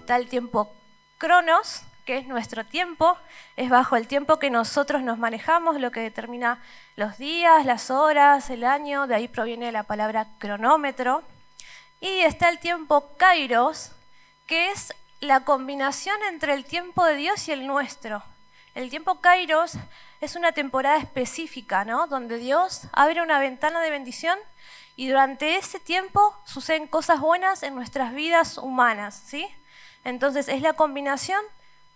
Está el tiempo Cronos, que es nuestro tiempo, es bajo el tiempo que nosotros nos manejamos, lo que determina los días, las horas, el año, de ahí proviene la palabra cronómetro. Y está el tiempo Kairos, que es la combinación entre el tiempo de Dios y el nuestro. El tiempo Kairos es una temporada específica, ¿no? Donde Dios abre una ventana de bendición y durante ese tiempo suceden cosas buenas en nuestras vidas humanas, ¿sí? Entonces es la combinación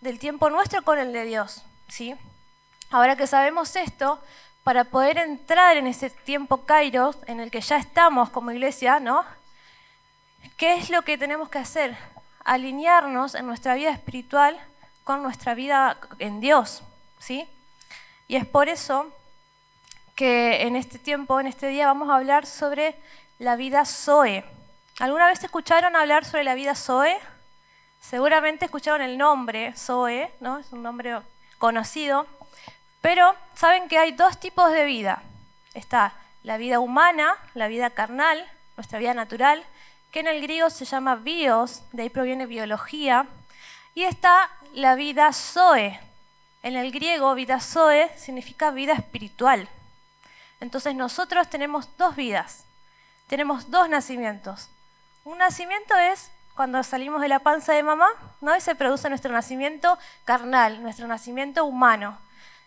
del tiempo nuestro con el de Dios, ¿sí? Ahora que sabemos esto, para poder entrar en ese tiempo Kairos, en el que ya estamos como iglesia, ¿no? ¿Qué es lo que tenemos que hacer? Alinearnos en nuestra vida espiritual con nuestra vida en Dios, ¿sí? Y es por eso que en este tiempo, en este día, vamos a hablar sobre la vida Zoe. ¿Alguna vez escucharon hablar sobre la vida Zoe? Seguramente escucharon el nombre Zoe, ¿no? Es un nombre conocido. Pero saben que hay dos tipos de vida. Está la vida humana, la vida carnal, nuestra vida natural, que en el griego se llama bios, de ahí proviene biología. Y está la vida Zoe. En el griego, vida Zoe significa vida espiritual. Entonces nosotros tenemos dos vidas, tenemos dos nacimientos. Un nacimiento es cuando salimos de la panza de mamá, ¿no? Y se produce nuestro nacimiento carnal, nuestro nacimiento humano.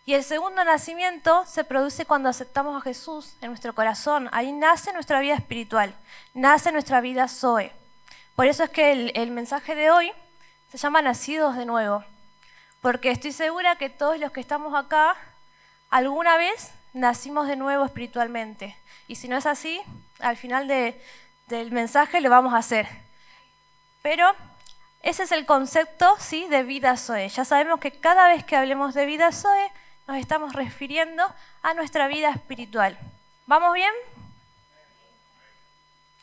Y el segundo nacimiento se produce cuando aceptamos a Jesús en nuestro corazón. Ahí nace nuestra vida espiritual, nace nuestra vida Zoe. Por eso es que el mensaje de hoy se llama Nacidos de Nuevo. Porque estoy segura que todos los que estamos acá, alguna vez nacimos de nuevo espiritualmente. Y si no es así, al final del mensaje lo vamos a hacer. Pero ese es el concepto, ¿sí?, de vida Zoe. Ya sabemos que cada vez que hablemos de vida Zoe, nos estamos refiriendo a nuestra vida espiritual. ¿Vamos bien?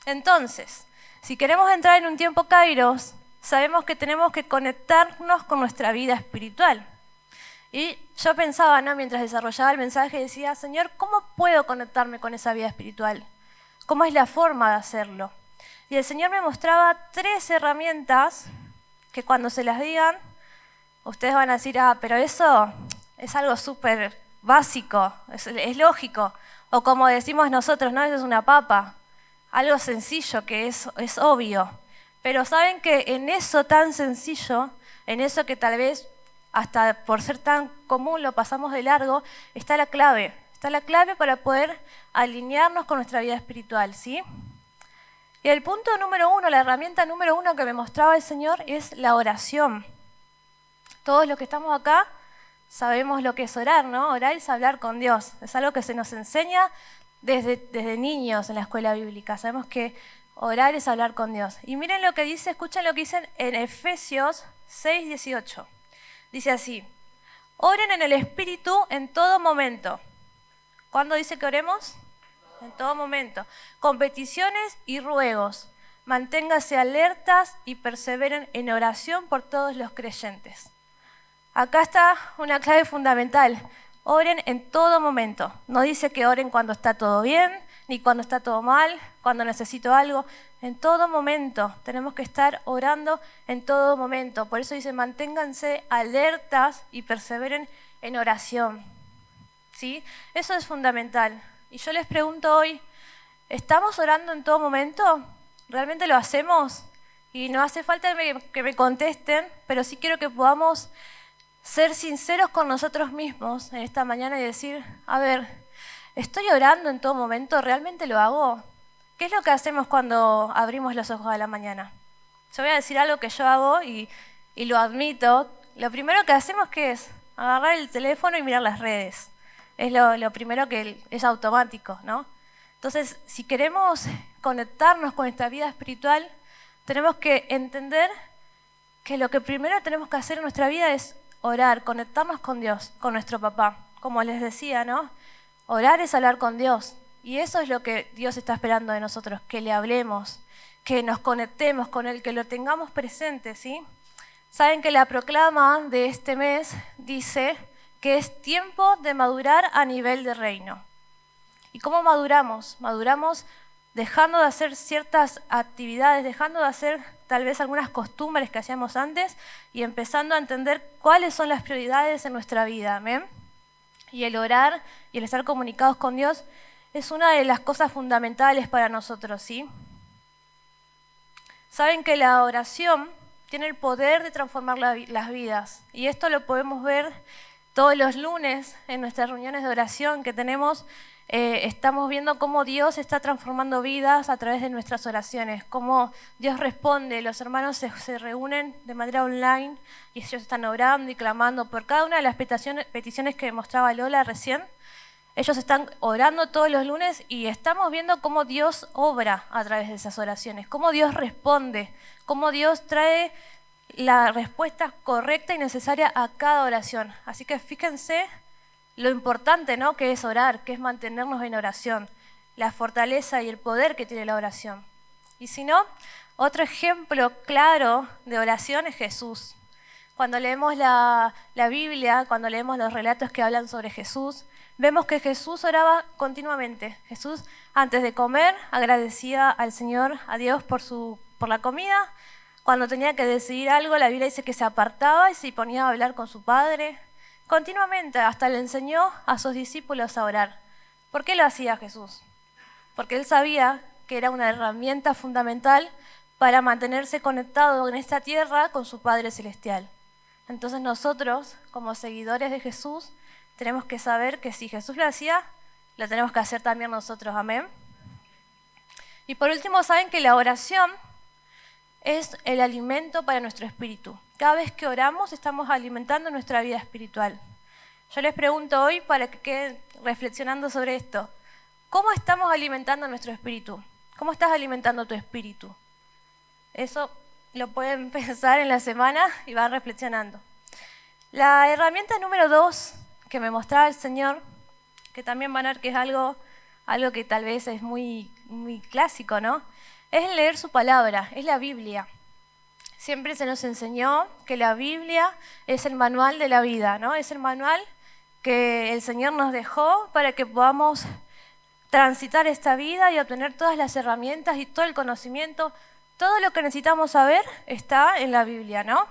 Entonces, si queremos entrar en un tiempo Kairos, sabemos que tenemos que conectarnos con nuestra vida espiritual. Y yo pensaba, ¿no?, mientras desarrollaba el mensaje, decía, Señor, ¿cómo puedo conectarme con esa vida espiritual? ¿Cómo es la forma de hacerlo? Y el Señor me mostraba 3 herramientas que cuando se las digan, ustedes van a decir, pero eso es algo súper básico, es lógico. O como decimos nosotros, ¿no? Eso es una papa. Algo sencillo que es obvio. Pero saben que en eso tan sencillo, en eso que tal vez hasta por ser tan común lo pasamos de largo, está la clave. Está la clave para poder alinearnos con nuestra vida espiritual, ¿sí? Y el punto número 1, la herramienta número 1 que me mostraba el Señor es la oración. Todos los que estamos acá sabemos lo que es orar, ¿no? Orar es hablar con Dios. Es algo que se nos enseña desde niños en la escuela bíblica. Sabemos que orar es hablar con Dios. Y miren lo que dice, escuchen lo que dicen en Efesios 6:18. Dice así, oren en el Espíritu en todo momento. ¿Cuándo dice que oremos? En todo momento. Con peticiones y ruegos. Manténganse alertas y perseveren en oración por todos los creyentes. Acá está una clave fundamental. Oren en todo momento. No dice que oren cuando está todo bien, ni cuando está todo mal, cuando necesito algo. En todo momento. Tenemos que estar orando en todo momento. Por eso dice, manténganse alertas y perseveren en oración. ¿Sí? Eso es fundamental. Y yo les pregunto hoy, ¿estamos orando en todo momento? ¿Realmente lo hacemos? Y no hace falta que me contesten, pero sí quiero que podamos ser sinceros con nosotros mismos en esta mañana y decir, a ver, ¿estoy orando en todo momento? ¿Realmente lo hago? ¿Qué es lo que hacemos cuando abrimos los ojos a la mañana? Yo voy a decir algo que yo hago y lo admito. Lo primero que hacemos, ¿qué es? Agarrar el teléfono y mirar las redes. Es lo primero que es automático, ¿no? Entonces, si queremos conectarnos con esta vida espiritual, tenemos que entender que lo que primero tenemos que hacer en nuestra vida es orar, conectarnos con Dios, con nuestro papá. Como les decía, ¿no? Orar es hablar con Dios. Y eso es lo que Dios está esperando de nosotros, que le hablemos, que nos conectemos con Él, que lo tengamos presente, ¿sí? Saben que la proclama de este mes dice que es tiempo de madurar a nivel de reino. ¿Y cómo maduramos? Maduramos dejando de hacer ciertas actividades, dejando de hacer tal vez algunas costumbres que hacíamos antes y empezando a entender cuáles son las prioridades en nuestra vida. ¿Amén? Y el orar y el estar comunicados con Dios es una de las cosas fundamentales para nosotros, ¿sí? Saben que la oración tiene el poder de transformar las vidas. Y esto lo podemos ver todos los lunes en nuestras reuniones de oración que tenemos. Estamos viendo cómo Dios está transformando vidas a través de nuestras oraciones, cómo Dios responde. Los hermanos se reúnen de manera online y ellos están orando y clamando por cada una de las peticiones que mostraba Lola recién. Ellos están orando todos los lunes y estamos viendo cómo Dios obra a través de esas oraciones, cómo Dios responde, cómo Dios trae la respuesta correcta y necesaria a cada oración. Así que fíjense lo importante, ¿no?, que es orar, que es mantenernos en oración, la fortaleza y el poder que tiene la oración. Y si no, otro ejemplo claro de oración es Jesús. Cuando leemos la Biblia, cuando leemos los relatos que hablan sobre Jesús, vemos que Jesús oraba continuamente. Jesús, antes de comer, agradecía al Señor, a Dios, por la comida. Cuando tenía que decidir algo, la Biblia dice que se apartaba y se ponía a hablar con su Padre. Continuamente, hasta le enseñó a sus discípulos a orar. ¿Por qué lo hacía Jesús? Porque él sabía que era una herramienta fundamental para mantenerse conectado en esta tierra con su Padre Celestial. Entonces nosotros, como seguidores de Jesús, tenemos que saber que si Jesús lo hacía, lo tenemos que hacer también nosotros. Amén. Y por último, saben que la oración es el alimento para nuestro espíritu. Cada vez que oramos, estamos alimentando nuestra vida espiritual. Yo les pregunto hoy, para que queden reflexionando sobre esto, ¿cómo estamos alimentando nuestro espíritu? ¿Cómo estás alimentando tu espíritu? Eso lo pueden pensar en la semana y van reflexionando. La herramienta número 2 que me mostraba el Señor, que también van a ver que es algo que tal vez es muy clásico, ¿no? Es leer su palabra, es la Biblia. Siempre se nos enseñó que la Biblia es el manual de la vida, ¿no? Es el manual que el Señor nos dejó para que podamos transitar esta vida y obtener todas las herramientas y todo el conocimiento. Todo lo que necesitamos saber está en la Biblia, ¿no?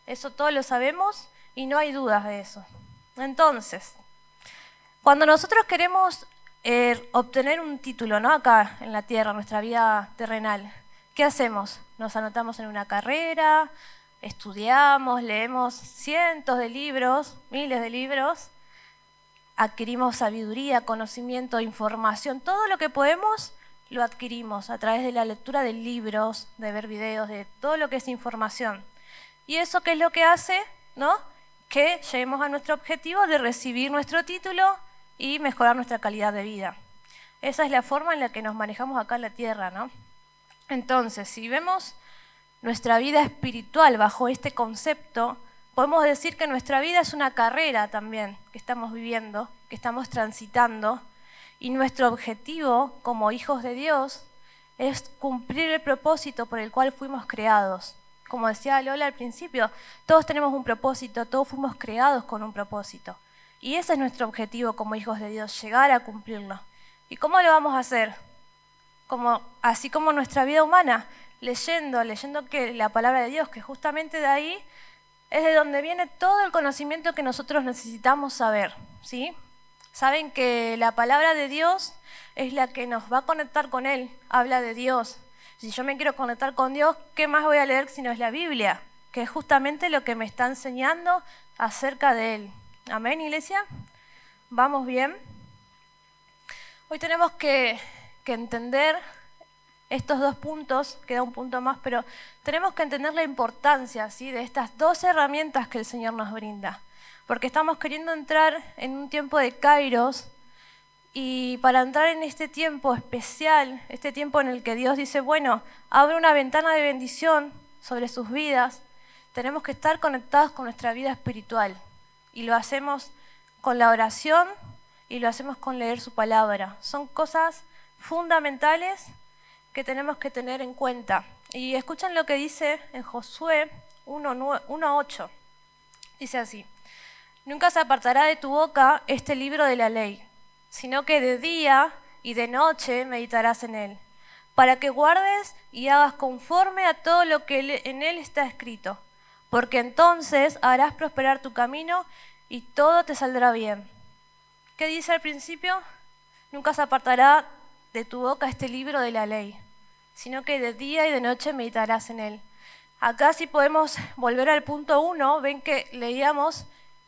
Eso todos lo sabemos y no hay dudas de eso. Entonces, cuando nosotros queremos obtener un título, ¿no?, acá en la tierra, en nuestra vida terrenal, ¿qué hacemos? Nos anotamos en una carrera, estudiamos, leemos cientos de libros, miles de libros, adquirimos sabiduría, conocimiento, información, todo lo que podemos lo adquirimos a través de la lectura de libros, de ver videos, de todo lo que es información. ¿Y eso qué es lo que hace? ¿No? Que lleguemos a nuestro objetivo de recibir nuestro título y mejorar nuestra calidad de vida. Esa es la forma en la que nos manejamos acá en la tierra, ¿no? Entonces, si vemos nuestra vida espiritual bajo este concepto, podemos decir que nuestra vida es una carrera también que estamos viviendo, que estamos transitando, y nuestro objetivo como hijos de Dios es cumplir el propósito por el cual fuimos creados. Como decía Lola al principio, todos tenemos un propósito, todos fuimos creados con un propósito. Y ese es nuestro objetivo como hijos de Dios, llegar a cumplirlo. ¿Y cómo lo vamos a hacer? Así como nuestra vida humana, leyendo que la palabra de Dios, que justamente de ahí es de donde viene todo el conocimiento que nosotros necesitamos saber, ¿sí? Saben que la palabra de Dios es la que nos va a conectar con Él, habla de Dios. Si yo me quiero conectar con Dios, ¿qué más voy a leer si no es la Biblia? Que es justamente lo que me está enseñando acerca de Él. ¿Amén, iglesia? ¿Vamos bien? Hoy tenemos que entender estos 2 puntos, queda un punto más, pero tenemos que entender la importancia, ¿sí?, de estas 2 herramientas que el Señor nos brinda. Porque estamos queriendo entrar en un tiempo de Kairos, y para entrar en este tiempo especial, este tiempo en el que Dios dice, bueno, abre una ventana de bendición sobre sus vidas, tenemos que estar conectados con nuestra vida espiritual. Y lo hacemos con la oración y lo hacemos con leer su palabra. Son cosas fundamentales que tenemos que tener en cuenta. Y escuchen lo que dice en Josué 1:8. Dice así: nunca se apartará de tu boca este libro de la ley, sino que de día y de noche meditarás en él, para que guardes y hagas conforme a todo lo que en él está escrito, porque entonces harás prosperar tu camino y todo te saldrá bien. ¿Qué dice al principio? Nunca se apartará de tu boca este libro de la ley, sino que de día y de noche meditarás en él. Acá si podemos volver al punto 1, ven que leíamos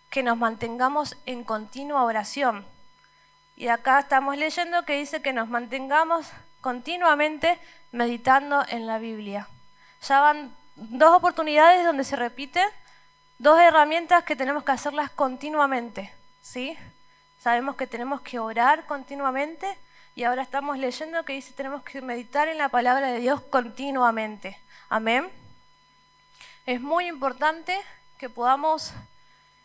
que nos mantengamos en continua oración. Y acá estamos leyendo que dice que nos mantengamos continuamente meditando en la Biblia. Ya van 2 oportunidades donde se repite, 2 herramientas que tenemos que hacerlas continuamente, ¿sí? Sabemos que tenemos que orar continuamente y ahora estamos leyendo que dice que tenemos que meditar en la palabra de Dios continuamente. Amén. Es muy importante que podamos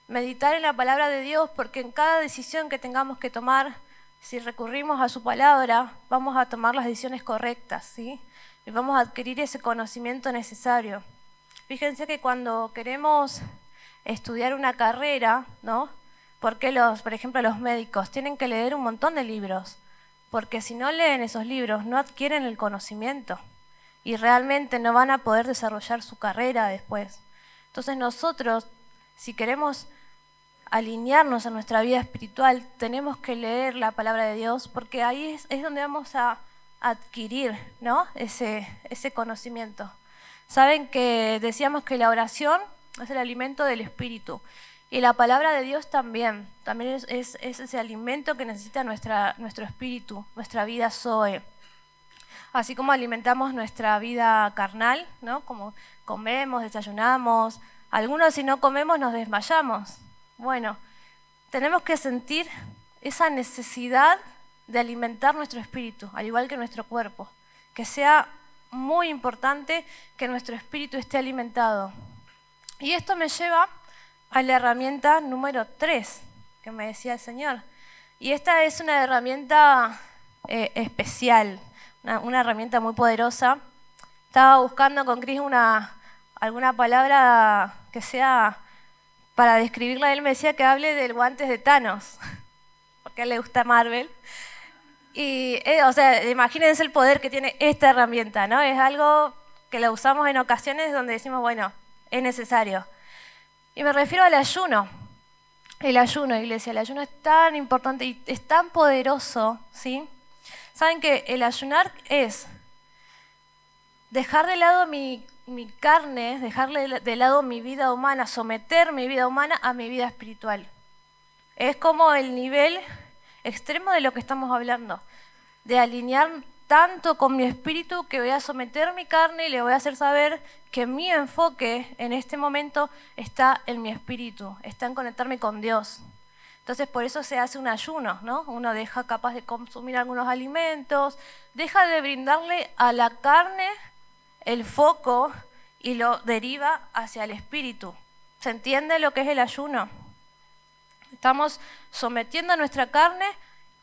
meditar en la palabra de Dios porque en cada decisión que tengamos que tomar, si recurrimos a su palabra, vamos a tomar las decisiones correctas, ¿sí? Y vamos a adquirir ese conocimiento necesario. Fíjense que cuando queremos estudiar una carrera, ¿no? Porque por ejemplo, los médicos tienen que leer un montón de libros, porque si no leen esos libros no adquieren el conocimiento y realmente no van a poder desarrollar su carrera después. Entonces nosotros, si queremos alinearnos a nuestra vida espiritual, tenemos que leer la palabra de Dios, porque ahí es donde vamos a adquirir, ¿no? ese conocimiento. Saben que decíamos que la oración es el alimento del espíritu. Y la palabra de Dios también es ese alimento que necesita nuestro espíritu, nuestra vida zoe. Así como alimentamos nuestra vida carnal, ¿no? Como comemos, desayunamos. Algunos si no comemos nos desmayamos. Bueno, tenemos que sentir esa necesidad de alimentar nuestro espíritu, al igual que nuestro cuerpo. Que sea muy importante que nuestro espíritu esté alimentado. Y esto me lleva a la herramienta número 3 que me decía el Señor. Y esta es una herramienta especial, una herramienta muy poderosa. Estaba buscando con Cris alguna palabra que sea para describirla. Él me decía que hable del guantes de Thanos, porque a él le gusta Marvel. Y, o sea, imagínense el poder que tiene esta herramienta, ¿no? Es algo que la usamos en ocasiones donde decimos, bueno, es necesario. Y me refiero al ayuno. El ayuno, iglesia, el ayuno es tan importante y es tan poderoso, ¿sí? Saben que el ayunar es dejar de lado mi carne, dejar de lado mi vida humana, someter mi vida humana a mi vida espiritual. Es como el nivel extremo de lo que estamos hablando, de alinear tanto con mi espíritu que voy a someter mi carne y le voy a hacer saber que mi enfoque en este momento está en mi espíritu, está en conectarme con Dios. Entonces por eso se hace un ayuno, ¿no? Uno deja capaz de consumir algunos alimentos, deja de brindarle a la carne el foco y lo deriva hacia el espíritu. ¿Se entiende lo que es el ayuno? Estamos sometiendo nuestra carne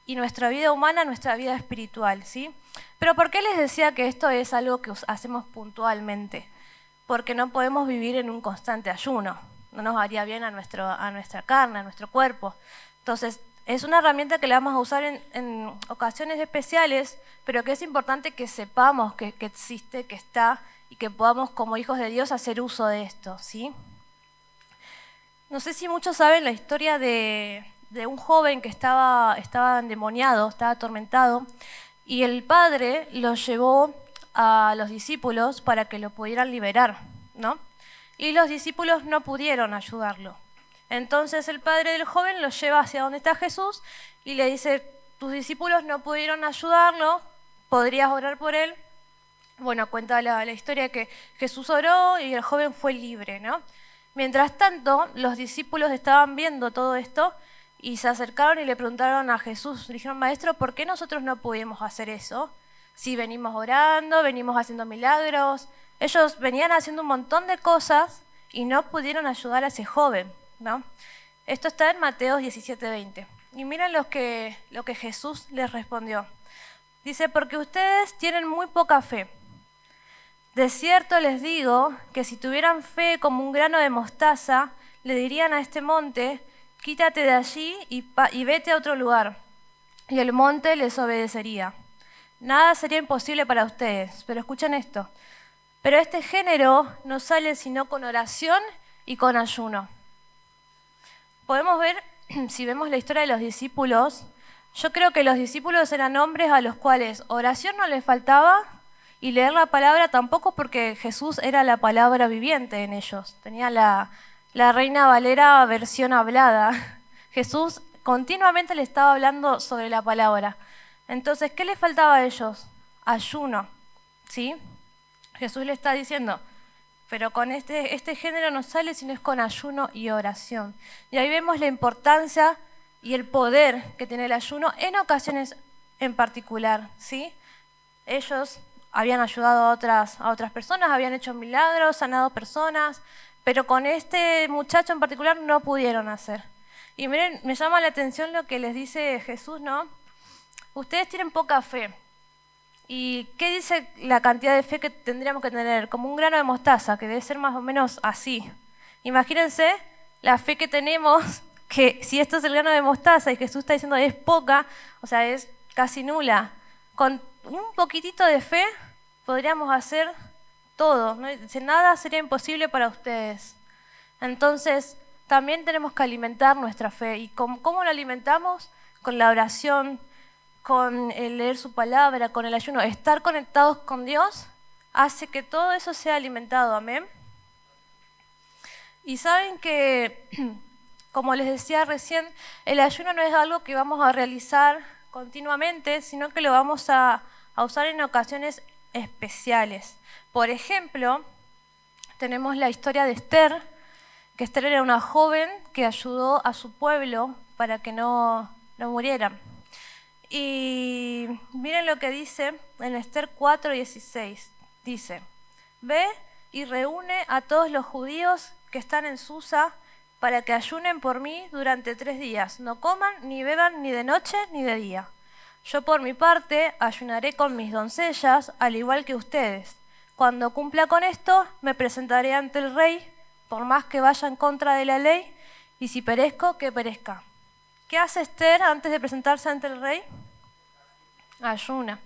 y nuestra vida humana a nuestra vida espiritual, ¿sí? Pero ¿por qué les decía que esto es algo que hacemos puntualmente? Porque no podemos vivir en un constante ayuno. No nos haría bien a nuestra carne, a nuestro cuerpo. Entonces, es una herramienta que la vamos a usar en ocasiones especiales, pero que es importante que sepamos que existe, que está, y que podamos como hijos de Dios hacer uso de esto, ¿sí? No sé si muchos saben la historia de un joven que estaba endemoniado, estaba atormentado, y el padre lo llevó a los discípulos para que lo pudieran liberar, ¿no? Y los discípulos no pudieron ayudarlo. Entonces el padre del joven lo lleva hacia donde está Jesús y le dice, tus discípulos no pudieron ayudarlo, ¿podrías orar por él? Bueno, cuenta la historia que Jesús oró y el joven fue libre, ¿no? Mientras tanto, los discípulos estaban viendo todo esto y se acercaron y le preguntaron a Jesús, le dijeron, maestro, ¿por qué nosotros no pudimos hacer eso? Si venimos orando, venimos haciendo milagros. Ellos venían haciendo un montón de cosas y no pudieron ayudar a ese joven, ¿no? Esto está en Mateo 17:20. Y miren lo que Jesús les respondió. Dice, porque ustedes tienen muy poca fe. De cierto les digo que si tuvieran fe como un grano de mostaza, le dirían a este monte, quítate de allí y vete a otro lugar. Y el monte les obedecería. Nada sería imposible para ustedes, pero escuchen esto. Pero este género no sale sino con oración y con ayuno. Podemos ver, si vemos la historia de los discípulos, yo creo que los discípulos eran hombres a los cuales oración no les faltaba y leer la palabra tampoco, porque Jesús era la palabra viviente en ellos. Tenía la Reina Valera versión hablada. Jesús continuamente le estaba hablando sobre la palabra. Entonces, ¿qué les faltaba a ellos? Ayuno, ¿sí? Jesús le está diciendo, pero con este género no sale sino es con ayuno y oración. Y ahí vemos la importancia y el poder que tiene el ayuno en ocasiones en particular, ¿sí? Ellos habían ayudado a otras personas, habían hecho milagros, sanado personas, pero con este muchacho en particular no pudieron hacer. Y miren, me llama la atención lo que les dice Jesús, ¿no? Ustedes tienen poca fe. ¿Y qué dice la cantidad de fe que tendríamos que tener? Como un grano de mostaza, que debe ser más o menos así. Imagínense la fe que tenemos, que si esto es el grano de mostaza y Jesús está diciendo es poca, o sea, es casi nula. Con un poquitito de fe podríamos hacer todo, ¿no? Nada sería imposible para ustedes. Entonces, también tenemos que alimentar nuestra fe. ¿Y cómo la alimentamos? Con la oración, con el leer su palabra, con el ayuno. Estar conectados con Dios hace que todo eso sea alimentado, amén. Y saben que, como les decía recién, el ayuno no es algo que vamos a realizar continuamente, sino que lo vamos a usar en ocasiones especiales. Por ejemplo, tenemos la historia de Esther, que Esther era una joven que ayudó a su pueblo para que no murieran. Y miren lo que dice en Esther 4:16. Dice, ve y reúne a todos los judíos que están en Susa para que ayunen por mí durante 3 días. No coman ni beban ni de noche ni de día. Yo por mi parte ayunaré con mis doncellas, al igual que ustedes. Cuando cumpla con esto, me presentaré ante el rey, por más que vaya en contra de la ley, y si perezco, que perezca. ¿Qué hace Esther antes de presentarse ante el rey? Ayuna.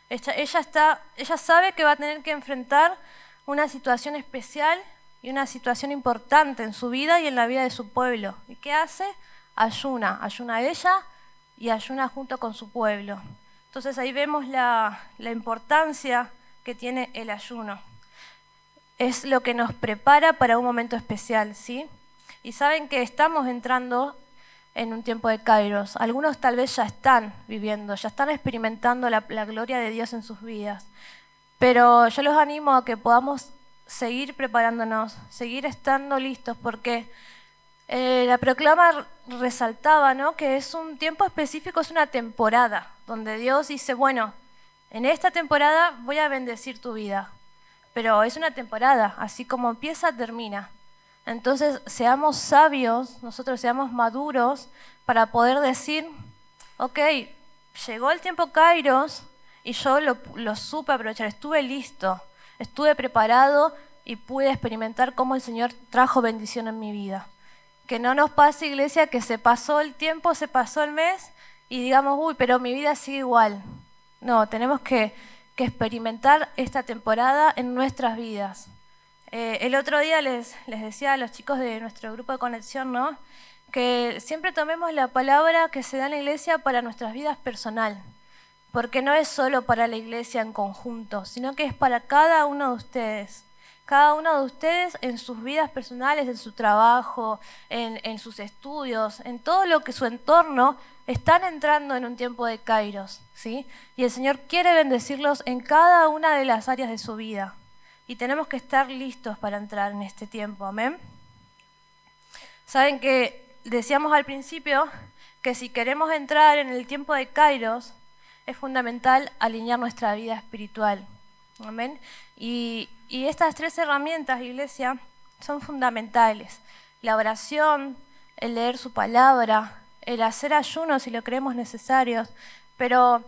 Ella sabe que va a tener que enfrentar una situación especial y una situación importante en su vida y en la vida de su pueblo. ¿Y qué hace? Ayuna. Ayuna ella y ayuna junto con su pueblo. Entonces ahí vemos la importancia que tiene el ayuno. Es lo que nos prepara para un momento especial, ¿sí? Y saben que estamos entrando en un tiempo de Kairos. Algunos tal vez ya están viviendo, ya están experimentando la gloria de Dios en sus vidas. Pero yo los animo a que podamos seguir preparándonos, seguir estando listos, porque la proclama resaltaba, ¿no?, que es un tiempo específico, es una temporada, donde Dios dice, bueno, en esta temporada voy a bendecir tu vida. Pero es una temporada, así como empieza, termina. Entonces, seamos sabios, nosotros seamos maduros para poder decir, ok, llegó el tiempo Kairos y yo lo supe aprovechar, estuve listo, estuve preparado y pude experimentar cómo el Señor trajo bendición en mi vida. Que no nos pase, iglesia, que se pasó el tiempo, se pasó el mes y digamos, uy, pero mi vida sigue igual. No, tenemos que experimentar esta temporada en nuestras vidas. El otro día les decía a los chicos de nuestro grupo de conexión, ¿no?, que siempre tomemos la palabra que se da en la iglesia para nuestras vidas personal, porque no es solo para la iglesia en conjunto, sino que es para cada uno de ustedes. Cada uno de ustedes en sus vidas personales, en su trabajo, en sus estudios, en todo lo que su entorno, están entrando en un tiempo de Kairos, ¿sí? Y el Señor quiere bendecirlos en cada una de las áreas de su vida. Y tenemos que estar listos para entrar en este tiempo, ¿amén? Saben que decíamos al principio que si queremos entrar en el tiempo de Kairos, es fundamental alinear nuestra vida espiritual, ¿amén? Y estas 3 herramientas, iglesia, son fundamentales. La oración, el leer su palabra, el hacer ayunos si lo creemos necesarios, pero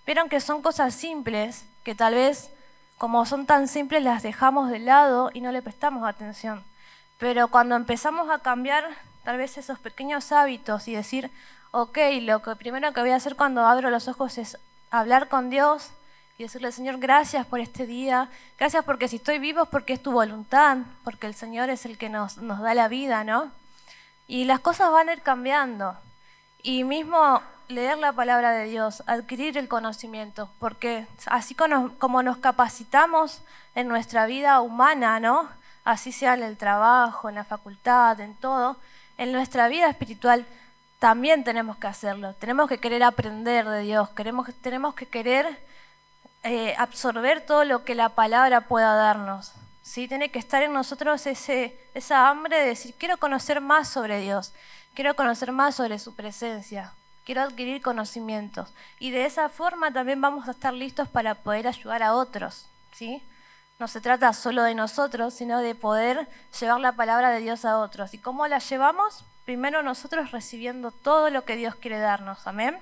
vieron que son cosas simples que tal vez, como son tan simples, las dejamos de lado y no le prestamos atención. Pero cuando empezamos a cambiar tal vez esos pequeños hábitos y decir, ok, lo primero que voy a hacer cuando abro los ojos es hablar con Dios, y decirle, Señor, gracias por este día, gracias porque si estoy vivo es porque es tu voluntad, porque el Señor es el que nos da la vida, ¿no? Y las cosas van a ir cambiando. Y mismo leer la palabra de Dios, adquirir el conocimiento, porque así como nos capacitamos en nuestra vida humana, ¿no? Así sea en el trabajo, en la facultad, en todo, en nuestra vida espiritual también tenemos que hacerlo. Tenemos que querer aprender de Dios, tenemos que querer absorber todo lo que la palabra pueda darnos. ¿Sí? Tiene que estar en nosotros esa hambre de decir, quiero conocer más sobre Dios, quiero conocer más sobre su presencia, quiero adquirir conocimientos. Y de esa forma también vamos a estar listos para poder ayudar a otros. ¿Sí? No se trata solo de nosotros, sino de poder llevar la palabra de Dios a otros. ¿Y cómo la llevamos? Primero nosotros recibiendo todo lo que Dios quiere darnos. ¿Amén?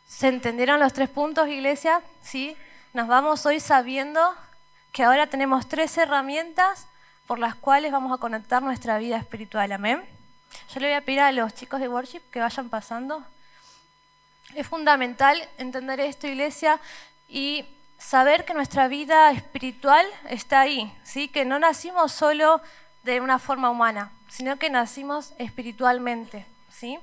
¿Se entendieron los 3 puntos, iglesia? ¿Sí? Nos vamos hoy sabiendo que ahora tenemos 3 herramientas por las cuales vamos a conectar nuestra vida espiritual. ¿Amén? Yo le voy a pedir a los chicos de worship que vayan pasando. Es fundamental entender esto, iglesia, y saber que nuestra vida espiritual está ahí, ¿sí? Que no nacimos solo de una forma humana, sino que nacimos espiritualmente, ¿sí?